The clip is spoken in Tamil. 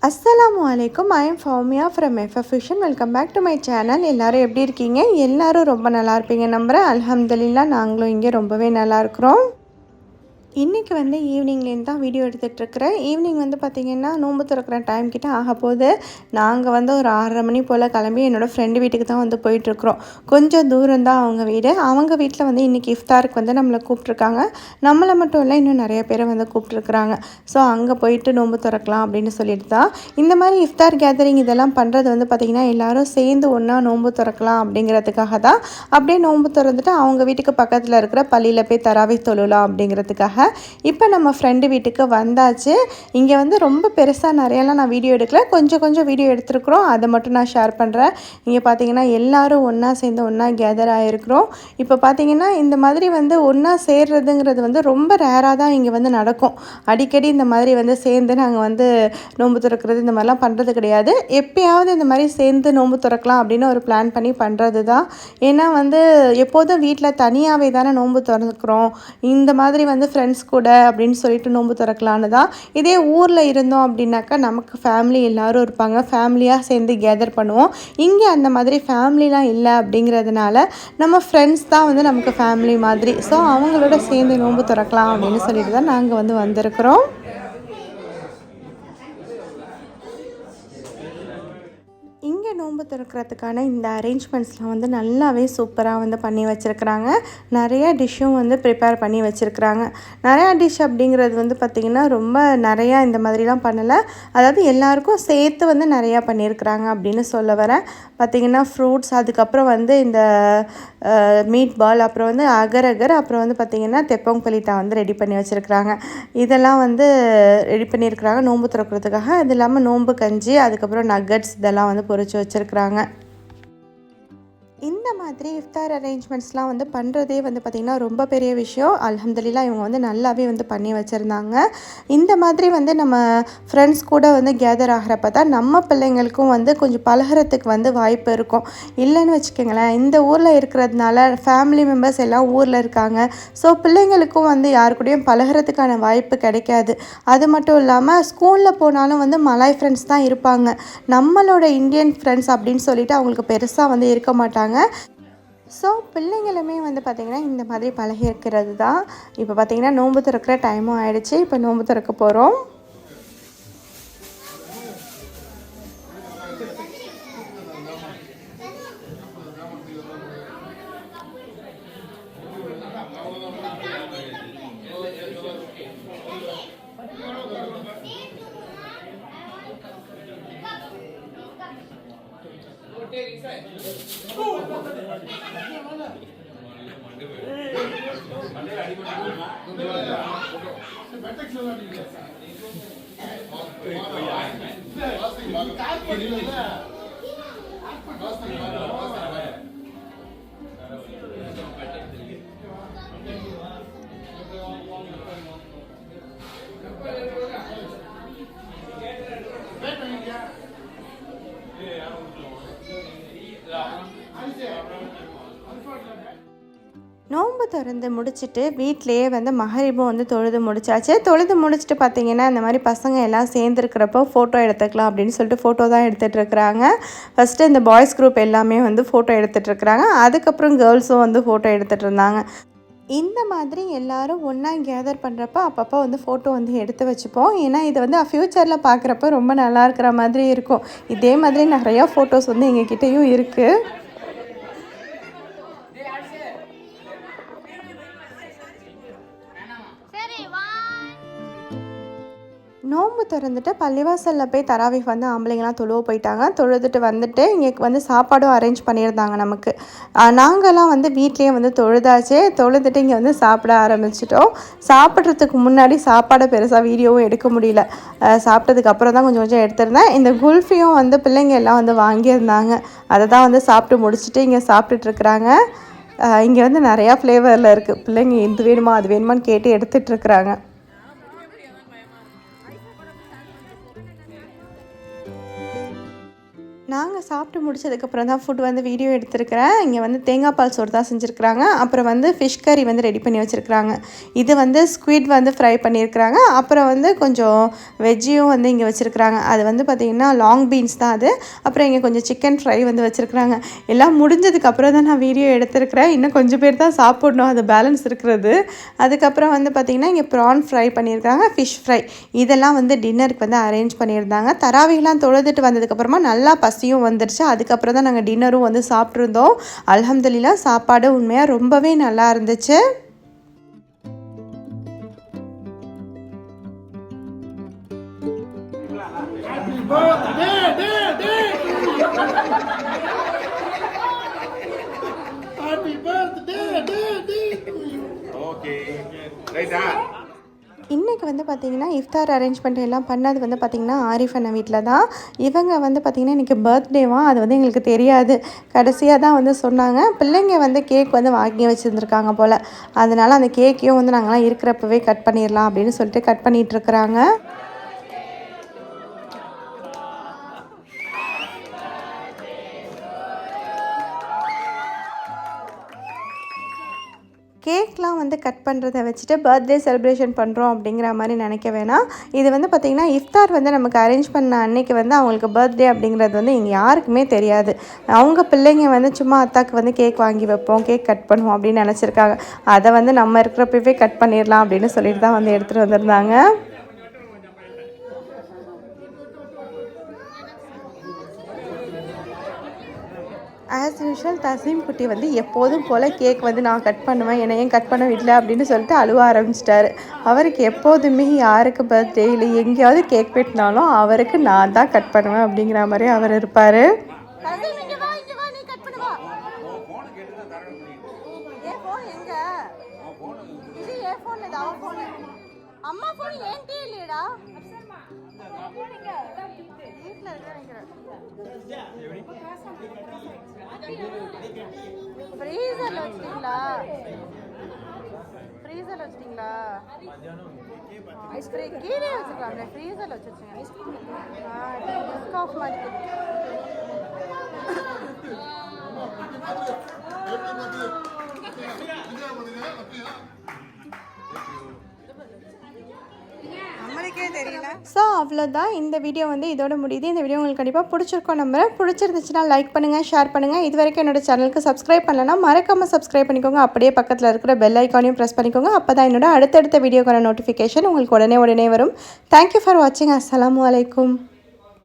Assalamualaikum. I am Faumia from FF Fusion. Welcome back to my channel. எல்லாரும் எப்படி இருக்கீங்க? எல்லாரும் ரொம்ப நல்லா இருப்பீங்க நம்புறேன். அல்ஹம்துலில்லாஹ் நாங்களும் இங்கே ரொம்பவே நல்லா இருக்கிறோம். இன்றைக்கி வந்து ஈவினிங்லேருந்து தான் வீடியோ எடுத்துகிட்ருக்குறேன். ஈவினிங் வந்து பார்த்திங்கன்னா நோன்பு திறக்கிற டைம் கிட்ட ஆக போது நாங்கள் வந்து ஒரு 6:30 மணி போல் கிளம்பி என்னோடய ஃப்ரெண்டு வீட்டுக்கு தான் வந்து போயிட்டுருக்குறோம். கொஞ்சம் தூரம் தான் அவங்க வீடு. அவங்க வீட்டில் வந்து இன்றைக்கி இஃப்தாருக்கு வந்து நம்மளை கூப்பிட்ருக்காங்க. நம்மளை மட்டும் இல்லை, இன்னும் நிறைய பேரை வந்து கூப்பிட்ருக்குறாங்க. ஸோ அங்கே போயிட்டு நோன்பு திறக்கலாம் அப்படின்னு சொல்லிட்டு தான் இந்த மாதிரி இஃப்தார் கேதரிங் இதெல்லாம் பண்ணுறது வந்து பார்த்திங்கன்னா எல்லோரும் சேர்ந்து ஒன்றா நோன்பு திறக்கலாம் அப்படிங்கிறதுக்காக தான். அப்படியே நோன்பு திறந்துட்டு அவங்க வீட்டுக்கு பக்கத்தில் இருக்கிற பள்ளியில் போய் தராவி தொழலாம் அப்படிங்கிறதுக்காக இப்போ நம்ம ஃப்ரெண்டு வீட்டுக்கு வந்தாச்சு. இங்கே வந்து ரொம்ப பெருசாக நிறையெல்லாம் நான் வீடியோ எடுக்கல, கொஞ்சம் வீடியோ எடுத்துருக்குறோம். அதை மட்டும் நான் ஷேர் பண்ணுறேன். இங்கே பார்த்தீங்கன்னா எல்லோரும் ஒன்றா சேர்ந்து ஒன்றா கேதர் ஆகிருக்கிறோம். இப்போ பார்த்தீங்கன்னா இந்த மாதிரி வந்து ஒன்றா சேர்றதுங்கிறது வந்து ரொம்ப ரேராக தான் இங்கே வந்து நடக்கும். அடிக்கடி இந்த மாதிரி வந்து சேர்ந்து நாங்கள் வந்து நோன்பு திறக்கிறது இந்த மாதிரிலாம் பண்ணுறது கிடையாது. எப்பயாவது இந்த மாதிரி சேர்ந்து நோன்பு திறக்கலாம் அப்படின்னு ஒரு பிளான் பண்ணி பண்ணுறது தான். ஏன்னா வந்து எப்போதும் வீட்டில் தனியாகவே தானே நோன்பு திறக்கிறோம். இந்த மாதிரி வந்து ஃப்ரெண்ட்ஸ் கூட அப்படின்னு சொல்லிட்டு நோன்பு திறக்கலான்னு தான். இதே ஊரில் இருந்தோம் அப்படின்னாக்கா நமக்கு ஃபேமிலி எல்லோரும் இருப்பாங்க, ஃபேமிலியாக சேர்ந்து கேதர் பண்ணுவோம். இங்கே அந்த மாதிரி ஃபேமிலிலாம் இல்லை அப்படிங்கிறதுனால நம்ம ஃப்ரெண்ட்ஸ் தான் வந்து நமக்கு ஃபேமிலி மாதிரி. ஸோ அவங்களோட சேர்ந்து நோன்பு திறக்கலாம் அப்படின்னு சொல்லிட்டு தான் நாங்கள் வந்து வந்திருக்கிறோம். இங்கே நோன்பு திறக்கிறதுக்கான இந்த அரேஞ்ச்மெண்ட்ஸ்லாம் வந்து நல்லாவே சூப்பராக வந்து பண்ணி வச்சுருக்குறாங்க. நிறையா டிஷ்ஷும் வந்து ப்ரிப்பேர் பண்ணி வச்சுருக்குறாங்க. நிறையா டிஷ் அப்படிங்கிறது வந்து பார்த்திங்கன்னா ரொம்ப நிறையா இந்த மாதிரிலாம் பண்ணலை. அதாவது எல்லாருக்கும் சேர்த்து வந்து நிறையா பண்ணியிருக்கிறாங்க அப்படின்னு சொல்ல வரேன். பார்த்திங்கன்னா ஃப்ரூட்ஸ், அதுக்கப்புறம் வந்து இந்த மீட் பால், அப்புறம் வந்து அகர் அப்புறம் வந்து பார்த்திங்கன்னா தெப்பம் பலிட்டா வந்து ரெடி பண்ணி வச்சுருக்குறாங்க. இதெல்லாம் வந்து ரெடி பண்ணியிருக்கிறாங்க நோன்பு திறக்கிறதுக்காக. அது இல்லாமல் நோன்பு கஞ்சி, அதுக்கப்புறம் நக்கட்ஸ் இதெல்லாம் வந்து பொரிச்சு வச்சுருக்குறாங்க. இந்த மாதிரி இஃப்தார் அரேஞ்ச்மெண்ட்ஸ்லாம் வந்து பண்ணுறதே வந்து பார்த்திங்கன்னா ரொம்ப பெரிய விஷயம். அல்ஹம்துலில்லாஹ் இவங்க வந்து நல்லாவே வந்து பண்ணி வச்சுருந்தாங்க. இந்த மாதிரி வந்து நம்ம ஃப்ரெண்ட்ஸ் கூட வந்து கேதர் ஆகிறப்ப தான் நம்ம பிள்ளைங்களுக்கும் வந்து கொஞ்சம் பழகிறதுக்கு வந்து வாய்ப்பு இருக்கும். இல்லைன்னு வச்சுக்கோங்களேன், இந்த ஊரில் இருக்கிறதுனால ஃபேமிலி மெம்பர்ஸ் எல்லாம் ஊரில் இருக்காங்க. ஸோ பிள்ளைங்களுக்கும் வந்து யாரு கூடயும் பழகிறதுக்கான வாய்ப்பு கிடைக்காது. அது மட்டும் இல்லாமல் ஸ்கூலில் போனாலும் வந்து மலாய் ஃப்ரெண்ட்ஸ் தான் இருப்பாங்க. நம்மளோட இந்தியன் ஃப்ரெண்ட்ஸ் அப்படின்னு சொல்லிட்டு அவங்களுக்கு பெருசாக வந்து இருக்க மாட்டாங்க. ஸோ பிள்ளைங்களுமே வந்து பார்த்திங்கன்னா இந்த மாதிரி பழகி இருக்கிறது தான். இப்போ பார்த்திங்கன்னா நோன்பு திறக்கிற டைமும் ஆகிடுச்சு. இப்போ நோன்பு திறக்க போகிறோம். நோன்பு திறந்து முடிச்சுட்டு வீட்டிலையே வந்து மகரிபும் வந்து தொழுது முடிச்சாச்சு. தொழுது முடிச்சுட்டு பார்த்திங்கன்னா இந்த மாதிரி பசங்க எல்லாம் சேர்ந்துருக்கிறப்போ ஃபோட்டோ எடுத்துக்கலாம் அப்படின்னு சொல்லிட்டு ஃபோட்டோ தான் எடுத்துகிட்ருக்குறாங்க. ஃபஸ்ட்டு இந்த பாய்ஸ் குரூப் எல்லாமே வந்து ஃபோட்டோ எடுத்துகிட்ருக்குறாங்க. அதுக்கப்புறம் கேர்ள்ஸும் வந்து ஃபோட்டோ எடுத்துகிட்டு இருந்தாங்க. இந்த மாதிரி எல்லோரும் ஒன்றா கேதர் பண்ணுறப்ப அப்பப்போ வந்து ஃபோட்டோ வந்து எடுத்து வச்சுப்போம். ஏன்னா இது வந்து ஃப்யூச்சரில் பார்க்குறப்ப ரொம்ப நல்லா இருக்கிற மாதிரி இருக்கும். இதே மாதிரி நிறையா ஃபோட்டோஸ் வந்து எங்ககிட்டயும் இருக்குது. நோன்பு திறந்துட்டு பள்ளிவாசலில் போய் தராவிஹ் வந்து ஆம்பளைங்களாம் தொழுவ போயிட்டாங்க. தொழுதுட்டு வந்துட்டு இங்கே வந்து சாப்பாடும் அரேஞ்ச் பண்ணியிருந்தாங்க நமக்கு. நாங்கள்லாம் வந்து வீட்லேயே வந்து தொழுதாச்சு. தொழுதுட்டு இங்கே வந்து சாப்பிட ஆரம்பிச்சிட்டோம். சாப்பிட்றதுக்கு முன்னாடி சாப்பாடை பெருசாக வீடியோவும் எடுக்க முடியல. சாப்பிட்டதுக்கு அப்புறம் தான் கொஞ்சம் கொஞ்சம் எடுத்திருந்தேன். இந்த குல்ஃபியும் வந்து பிள்ளைங்க எல்லாம் வந்து வாங்கியிருந்தாங்க. அதை தான் வந்து சாப்பிட்டு முடிச்சுட்டு இங்கே சாப்பிட்டுட்ருக்குறாங்க. இங்கே வந்து நிறையா ஃப்ளேவரில் இருக்குது. பிள்ளைங்க இது வேணுமா அது வேணுமான்னு கேட்டு எடுத்துகிட்ருக்குறாங்க. நாங்கள் சாப்பிட்டு முடிச்சதுக்கப்புறம் தான் ஃபுட் வந்து வீடியோ எடுத்துருக்கிறேன். இங்கே வந்து தேங்காய் பால் சோறு தான் செஞ்சுருக்குறாங்க. அப்புறம் வந்து ஃபிஷ் கறி வந்து ரெடி பண்ணி வச்சுருக்குறாங்க. இது வந்து ஸ்குவிட் வந்து ஃப்ரை பண்ணியிருக்கிறாங்க. அப்புறம் வந்து கொஞ்சம் வெஜ்ஜியும் வந்து இங்கே வச்சுருக்குறாங்க. அது வந்து பார்த்திங்கன்னா லாங் பீன்ஸ் தான் அது. அப்புறம் இங்கே கொஞ்சம் சிக்கன் ஃப்ரை வந்து வச்சுருக்குறாங்க. எல்லாம் முடிஞ்சதுக்கப்புறம் தான் நான் வீடியோ எடுத்துருக்கிறேன். இன்னும் கொஞ்சம் பேர் தான் சாப்பிடணும், அது பேலன்ஸ் இருக்கிறது. அதுக்கப்புறம் வந்து பார்த்திங்கன்னா இங்கே ப்ரான் ஃப்ரை பண்ணியிருக்காங்க, ஃபிஷ் ஃப்ரை. இதெல்லாம் வந்து டின்னருக்கு வந்து அரேஞ்ச் பண்ணியிருந்தாங்க. தராவிஹ்லாம் தொழுதுட்டு வந்ததுக்கப்புறமா நல்லா பசியும் வந்துடுச்சு. அதுக்கப்புறம் தான் நாங்கள் டின்னரும் வந்து சாப்பிட்ருந்தோம். அல்ஹம்துலில்லாஹ் சாப்பாடு உண்மையாக ரொம்பவே நல்லா இருந்துச்சு. இன்றைக்கி வந்து பார்த்திங்கன்னா இஃப்தார் அரேஞ்ச்மெண்ட் எல்லாம் பண்ணது வந்து பார்த்திங்கன்னா ஆரிஃப் அண்ணா வீட்டில் தான். இவங்க வந்து பார்த்திங்கன்னா இன்றைக்கி பர்த்டேவாக அது வந்து எங்களுக்கு தெரியாது. கடைசியாக தான் வந்து சொன்னாங்க. பிள்ளைங்க வந்து கேக் வந்து வாங்கி வச்சுருந்துருக்காங்க போல். அதனால் அந்த கேக்கையும் வந்து நாங்கள்லாம் இருக்கிறப்பவே கட் பண்ணிடலாம் அப்படின்னு சொல்லிட்டு கட் பண்ணிகிட்ருக்குறாங்க. கேக்லாம் வந்து கட் பண்ணுறதை வச்சுட்டு பர்த்டே செலிப்ரேஷன் பண்ணுறோம் அப்படிங்கிற மாதிரி நினைக்க வேணாம். இது வந்து பார்த்திங்கன்னா இஃப்தார் வந்து நமக்கு அரேஞ்ச் பண்ண அன்னைக்கு வந்து அவங்களுக்கு பர்த்டே அப்படிங்கிறது வந்து இங்கே யாருக்குமே தெரியாது. அவங்க பிள்ளைங்க வந்து சும்மா அத்தாக்கு வந்து கேக் வாங்கி வைப்போம், கேக் கட் பண்ணுவோம் அப்படின்னு நினச்சிருக்காங்க. அதை வந்து நம்ம இருக்கிறப்பவே கட் பண்ணிடலாம் அப்படின்னு சொல்லிட்டு தான் வந்து எடுத்துகிட்டு வந்திருந்தாங்க. ஆஸ் யூஷுவல் தசீம் குட்டி வந்து எப்போதும் போல் கேக் வந்து நான் கட் பண்ணுவேன், என்னை ஏன் கட் பண்ண விடல அப்படின்னு சொல்லிட்டு அழுவ ஆரம்பிச்சிட்டாரு. அவருக்கு எப்போதுமே யாருக்கு பர்த்டே இல்லை எங்கேயாவது கேக் வெட்டினாலும் அவருக்கு நான் தான் கட் பண்ணுவேன் அப்படிங்கிற மாதிரி அவர் இருப்பார். அம்மா போன் ஏன்டே இல்லையடா, வீட்ல இருக்கேன். ஃப்ரீசர்ல வச்சிட்டீங்களா? ஃப்ரீசர்ல வச்சிட்டீங்களா? ஐஸ்கிரீம் கீழே வச்சிருக்காங்க, ஃப்ரீசர்ல வச்சிருக்கீங்க. டிஸ்க் ஆஃப் மாதிரி ஸோ அவ்வளோதான். இந்த வீடியோ வந்து இதோட முடியுது. இந்த வீடியோ உங்களுக்கு கண்டிப்பாக பிடிச்சிருக்கோம் நம்புறேன். பிடிச்சிருந்துச்சுன்னா லைக் பண்ணுங்கள், ஷேர் பண்ணுங்கள். இது வரைக்கும் என்னோட சேனலுக்கு சப்ஸ்கிரைப் பண்ணலன்னா மறக்காமல் சப்ஸ்கிரைப் பண்ணிக்கோங்க. அப்படியே பக்கத்தில் இருக்கிற பெல் ஐக்கானையும் ப்ரெஸ் பண்ணிக்கோங்க. அப்போ தான் என்னோட அடுத்தடுத்த வீடியோக்கான நோட்டிஃபிகேஷன் உங்களுக்கு உடனே வரும். தேங்க்யூ ஃபார் வாட்சிங். அஸ்ஸலாமு அலைக்கும்.